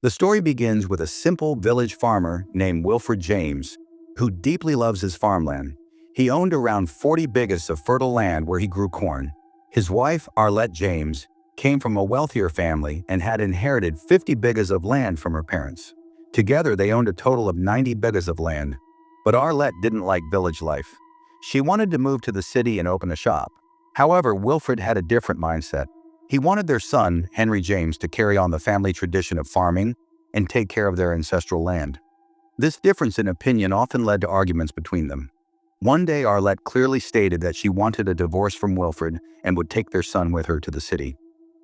The story begins with a simple village farmer named Wilfred James, who deeply loves his farmland. He owned around 40 bighas of fertile land where he grew corn. His wife, Arlette James, came from a wealthier family and had inherited 50 bighas of land from her parents. Together, they owned a total of 90 bighas of land. But Arlette didn't like village life. She wanted to move to the city and open a shop. However, Wilfred had a different mindset. He wanted their son, Henry James, to carry on the family tradition of farming and take care of their ancestral land. This difference in opinion often led to arguments between them. One day, Arlette clearly stated that she wanted a divorce from Wilfred and would take their son with her to the city.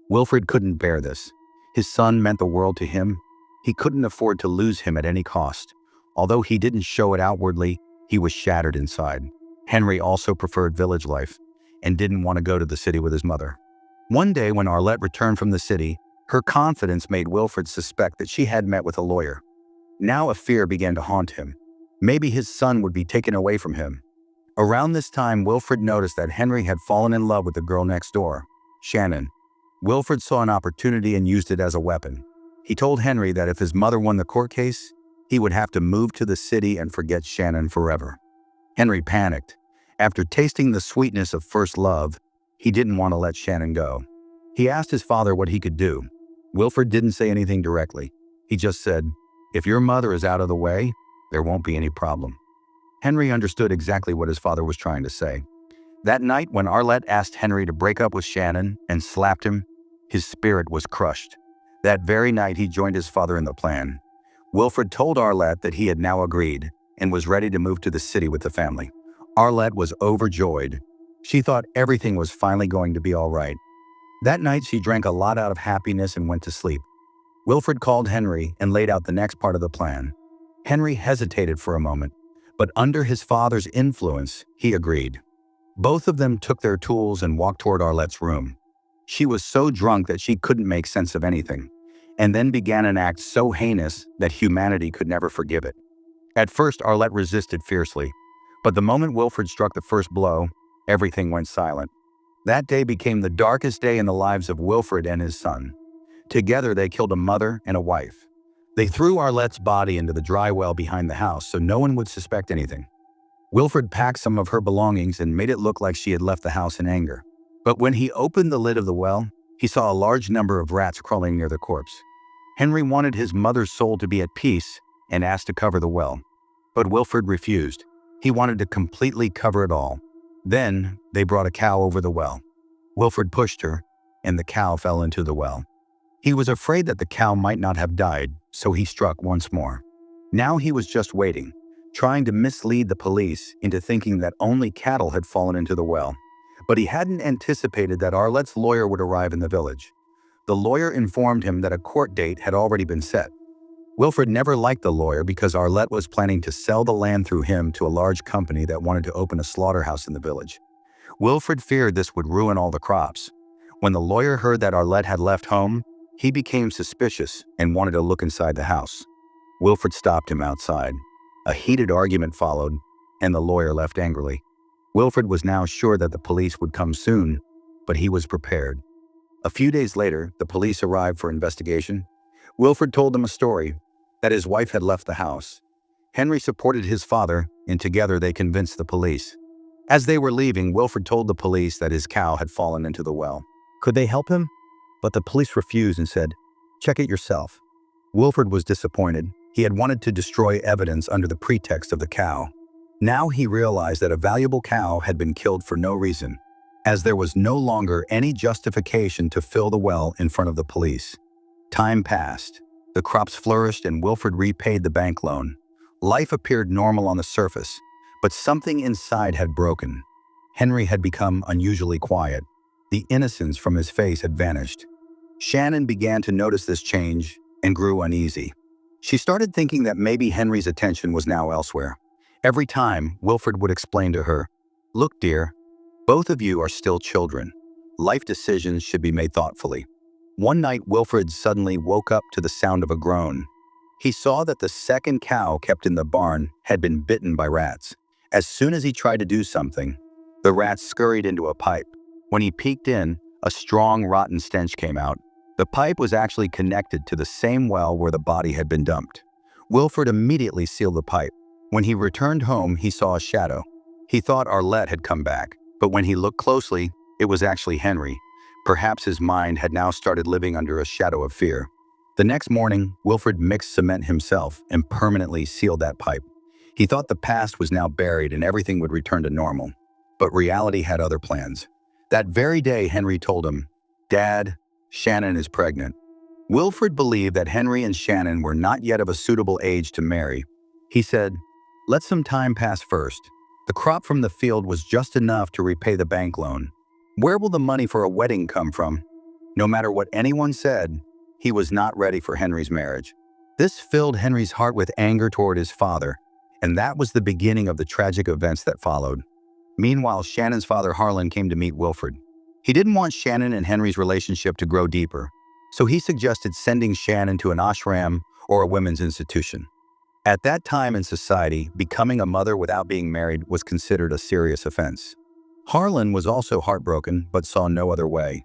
Wilfred couldn't bear this. His son meant the world to him. He couldn't afford to lose him at any cost. Although he didn't show it outwardly, he was shattered inside. Henry also preferred village life and didn't want to go to the city with his mother. One day when Arlette returned from the city, her confidence made Wilfred suspect that she had met with a lawyer. Now a fear began to haunt him. Maybe his son would be taken away from him. Around this time, Wilfred noticed that Henry had fallen in love with the girl next door, Shannon. Wilfred saw an opportunity and used it as a weapon. He told Henry that if his mother won the court case, he would have to move to the city and forget Shannon forever. Henry panicked. After tasting the sweetness of first love, he didn't want to let Shannon go. He asked his father what he could do. Wilfred didn't say anything directly. He just said, "If your mother is out of the way, there won't be any problem." Henry understood exactly what his father was trying to say. That night, when Arlette asked Henry to break up with Shannon and slapped him, his spirit was crushed. That very night, he joined his father in the plan. Wilfred told Arlette that he had now agreed and was ready to move to the city with the family. Arlette was overjoyed. She thought everything was finally going to be all right. That night, she drank a lot out of happiness and went to sleep. Wilfred called Henry and laid out the next part of the plan. Henry hesitated for a moment, but under his father's influence, he agreed. Both of them took their tools and walked toward Arlette's room. She was so drunk that she couldn't make sense of anything, and then began an act so heinous that humanity could never forgive it. At first, Arlette resisted fiercely, but the moment Wilfred struck the first blow, everything went silent. That day became the darkest day in the lives of Wilfred and his son. Together, they killed a mother and a wife. They threw Arlette's body into the dry well behind the house so no one would suspect anything. Wilfred packed some of her belongings and made it look like she had left the house in anger. But when he opened the lid of the well, he saw a large number of rats crawling near the corpse. Henry wanted his mother's soul to be at peace and asked to cover the well. But Wilfred refused. He wanted to completely cover it all. Then they brought a cow over the well. Wilfred pushed her, and the cow fell into the well. He was afraid that the cow might not have died, so he struck once more. Now he was just waiting, trying to mislead the police into thinking that only cattle had fallen into the well. But he hadn't anticipated that Arlette's lawyer would arrive in the village. The lawyer informed him that a court date had already been set. Wilfred never liked the lawyer because Arlette was planning to sell the land through him to a large company that wanted to open a slaughterhouse in the village. Wilfred feared this would ruin all the crops. When the lawyer heard that Arlette had left home, he became suspicious and wanted to look inside the house. Wilfred stopped him outside. A heated argument followed, and the lawyer left angrily. Wilfred was now sure that the police would come soon, but he was prepared. A few days later, the police arrived for investigation. Wilfred told them a story, that his wife had left the house. Henry supported his father, and together they convinced the police. As they were leaving, Wilfred told the police that his cow had fallen into the well. Could they help him? But the police refused and said, "Check it yourself." Wilfred was disappointed. He had wanted to destroy evidence under the pretext of the cow. Now he realized that a valuable cow had been killed for no reason, as there was no longer any justification to fill the well in front of the police. Time passed. The crops flourished and Wilfred repaid the bank loan. Life appeared normal on the surface, but something inside had broken. Henry had become unusually quiet. The innocence from his face had vanished. Shannon began to notice this change and grew uneasy. She started thinking that maybe Henry's attention was now elsewhere. Every time, Wilfred would explain to her, "Look, dear, both of you are still children. Life decisions should be made thoughtfully." One night, Wilfred suddenly woke up to the sound of a groan. He saw that the second cow kept in the barn had been bitten by rats. As soon as he tried to do something, the rats scurried into a pipe. When he peeked in, a strong, rotten stench came out. The pipe was actually connected to the same well where the body had been dumped. Wilfred immediately sealed the pipe. When he returned home, he saw a shadow. He thought Arlette had come back, but when he looked closely, it was actually Henry. Perhaps his mind had now started living under a shadow of fear. The next morning, Wilfred mixed cement himself and permanently sealed that pipe. He thought the past was now buried and everything would return to normal. But reality had other plans. That very day, Henry told him, "Dad, Shannon is pregnant." Wilfred believed that Henry and Shannon were not yet of a suitable age to marry. He said, "Let some time pass first. The crop from the field was just enough to repay the bank loan. Where will the money for a wedding come from?" No matter what anyone said, he was not ready for Henry's marriage. This filled Henry's heart with anger toward his father, and that was the beginning of the tragic events that followed. Meanwhile, Shannon's father Harlan came to meet Wilfred. He didn't want Shannon and Henry's relationship to grow deeper, so he suggested sending Shannon to an ashram or a women's institution. At that time in society, becoming a mother without being married was considered a serious offense. Harlan was also heartbroken but saw no other way.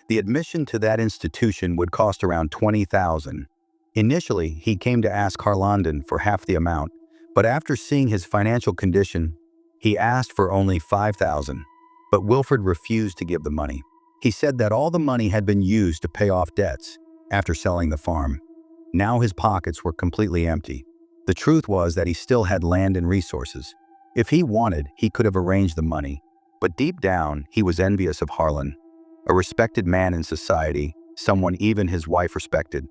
The admission to that institution would cost around $20,000. Initially, he came to ask Harlandon for half the amount, but after seeing his financial condition, he asked for only $5,000. But Wilfred refused to give the money. He said that all the money had been used to pay off debts after selling the farm. Now his pockets were completely empty. The truth was that he still had land and resources. If he wanted, he could have arranged the money. But deep down, he was envious of Harlan, a respected man in society, someone even his wife respected.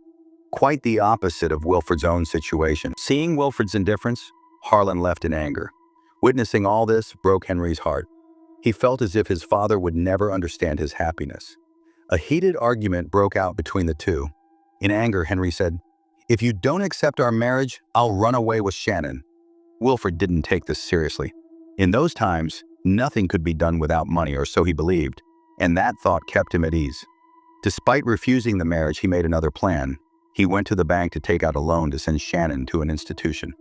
Quite the opposite of Wilfred's own situation. Seeing Wilfred's indifference, Harlan left in anger. Witnessing all this broke Henry's heart. He felt as if his father would never understand his happiness. A heated argument broke out between the two. In anger, Henry said, "If you don't accept our marriage, I'll run away with Shannon." Wilfred didn't take this seriously. In those times, nothing could be done without money, or so he believed, and that thought kept him at ease. Despite refusing the marriage, he made another plan. He went to the bank to take out a loan to send Shannon to an institution.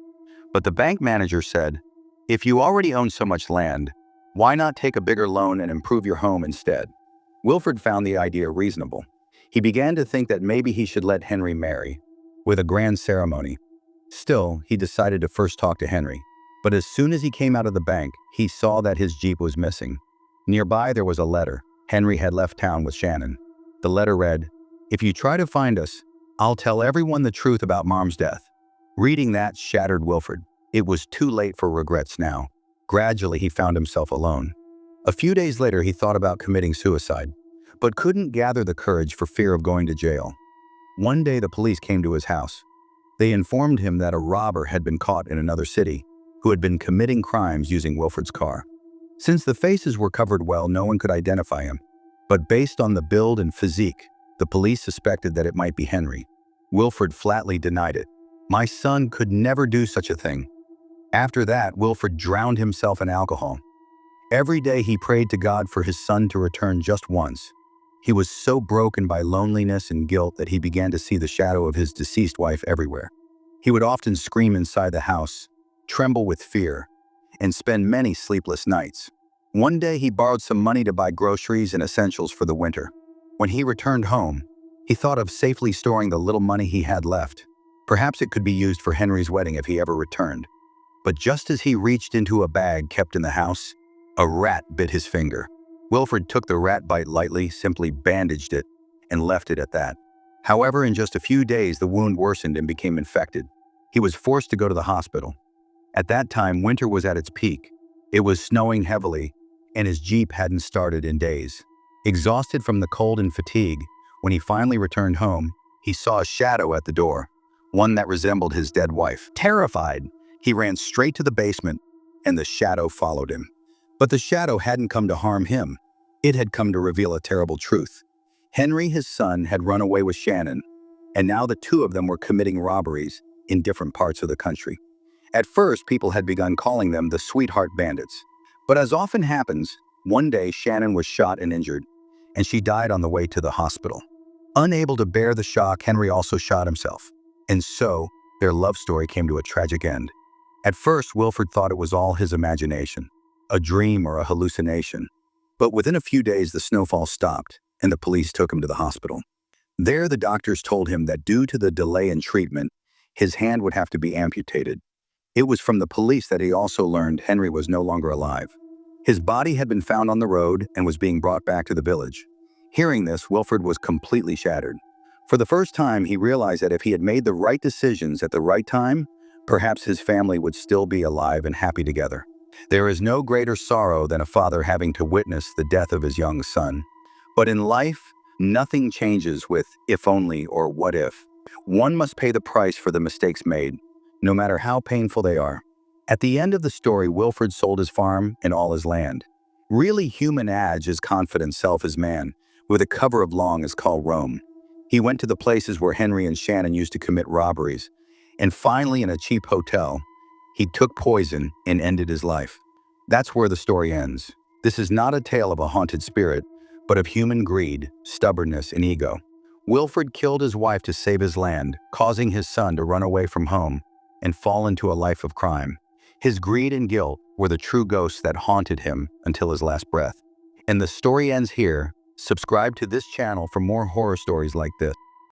But the bank manager said, "If you already own so much land, why not take a bigger loan and improve your home instead?" Wilfred found the idea reasonable. He began to think that maybe he should let Henry marry, with a grand ceremony. Still, he decided to first talk to Henry. But as soon as he came out of the bank, he saw that his Jeep was missing. Nearby, there was a letter. Henry had left town with Shannon. The letter read, "If you try to find us, I'll tell everyone the truth about Mom's death." Reading that shattered Wilfred. It was too late for regrets now. Gradually, he found himself alone. A few days later, he thought about committing suicide, but couldn't gather the courage for fear of going to jail. One day, the police came to his house. They informed him that a robber had been caught in another city, who had been committing crimes using Wilfred's car. Since the faces were covered well, no one could identify him. But based on the build and physique, the police suspected that it might be Henry. Wilfred flatly denied it. "My son could never do such a thing." After that, Wilfred drowned himself in alcohol. Every day he prayed to God for his son to return just once. He was so broken by loneliness and guilt that he began to see the shadow of his deceased wife everywhere. He would often scream inside the house, tremble with fear, and spend many sleepless nights. One day he borrowed some money to buy groceries and essentials for the winter. When he returned home, he thought of safely storing the little money he had left. Perhaps it could be used for Henry's wedding if he ever returned. But just as he reached into a bag kept in the house, a rat bit his finger. Wilfred took the rat bite lightly, simply bandaged it, and left it at that. However, in just a few days, the wound worsened and became infected. He was forced to go to the hospital. At that time, winter was at its peak. It was snowing heavily, and his Jeep hadn't started in days. Exhausted from the cold and fatigue, when he finally returned home, he saw a shadow at the door, one that resembled his dead wife. Terrified, he ran straight to the basement, and the shadow followed him. But the shadow hadn't come to harm him. It had come to reveal a terrible truth. Henry, his son, had run away with Shannon, and now the two of them were committing robberies in different parts of the country. At first, people had begun calling them the Sweetheart Bandits. But as often happens, one day Shannon was shot and injured, and she died on the way to the hospital. Unable to bear the shock, Henry also shot himself. And so, their love story came to a tragic end. At first, Wilfred thought it was all his imagination, a dream or a hallucination. But within a few days, the snowfall stopped, and the police took him to the hospital. There, the doctors told him that due to the delay in treatment, his hand would have to be amputated. It was from the police that he also learned Henry was no longer alive. His body had been found on the road and was being brought back to the village. Hearing this, Wilfred was completely shattered. For the first time, he realized that if he had made the right decisions at the right time, perhaps his family would still be alive and happy together. There is no greater sorrow than a father having to witness the death of his young son. But in life, nothing changes with if only or what if. One must pay the price for the mistakes made, no matter how painful they are. At the end of the story, Wilfred sold his farm and all his land. Really human age is confident self is man, with a cover of long is called Rome. He went to the places where Henry and Shannon used to commit robberies, and finally in a cheap hotel, he took poison and ended his life. That's where the story ends. This is not a tale of a haunted spirit, but of human greed, stubbornness, and ego. Wilfred killed his wife to save his land, causing his son to run away from home and fall into a life of crime. His greed and guilt were the true ghosts that haunted him until his last breath. And the story ends here. Subscribe to this channel for more horror stories like this.